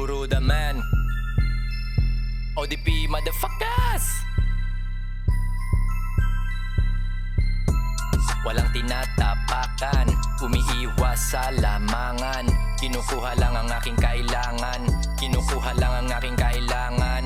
Guru the man, ODP motherfuckers. Walang tinatapakan, umiiwas sa lamangan. Kinukuha lang ang aking kailangan, kinukuha lang ang aking kailangan.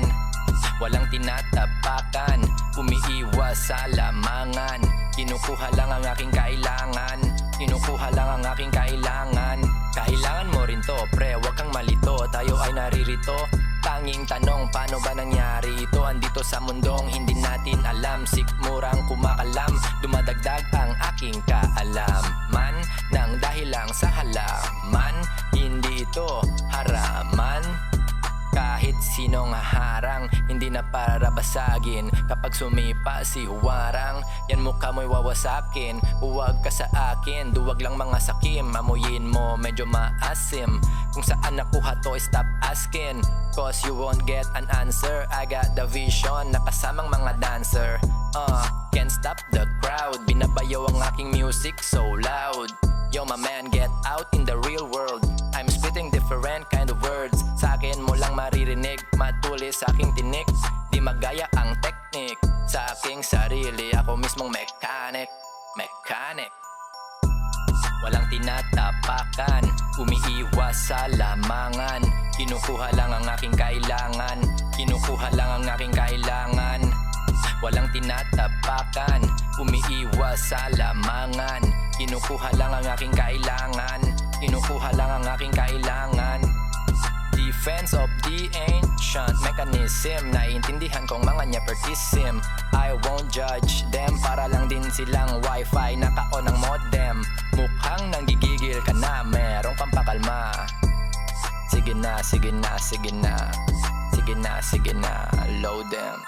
Walang tinatapakan, umiiwas sa lamangan. Kinukuha lang ang aking kailangan, kinukuha lang ang aking kailangan. Kailangan mo rin to, pre, wag kang malito. Tayo ay naririto, tanging tanong, paano ba nangyari ito? Andito sa mundong hindi natin alam, sikmurang kumakalam. Dumadagdag ang aking kaalaman nang dahil lang sa halaman. Hindi ito haraman, kahit sinong harang, hindi na para basagin. Kapag sumipa si Huwarang, yan mukha mo'y wawasakin. Huwag ka sa akin, duwag lang mga sakim. Amuyin mo, medyo maasim. Kung saan nakuha to, stop asking, cause you won't get an answer. I got the vision, nakasamang mga dancer. Can't stop the crowd, binabayaw ang aking music so loud. Yo my man, get out in the real world. I'm spitting different kind of words. Sa akin mo lang maririnig, matulis sa aking tinik. Di magaya ang teknik, sa aking sarili ako mismong mechanic. Walang tinatapakan, umiiwas sa lamangan. Kinukuha lang ang aking kailangan, kinukuha lang ang aking kailangan. Walang tinatapakan, umiiwas sa lamangan. Kinukuha lang ang aking kailangan, kinukuha lang ang aking kailangan. Defense of the ancient mechanism, naiintindihan kong mga nepotism. I won't judge them, para lang din silang wifi, naka-on ang modem. Mukhang nanggigigil ka na, merong pampakalma. Sige na, sige na, sige na, sige na, sige na, load them.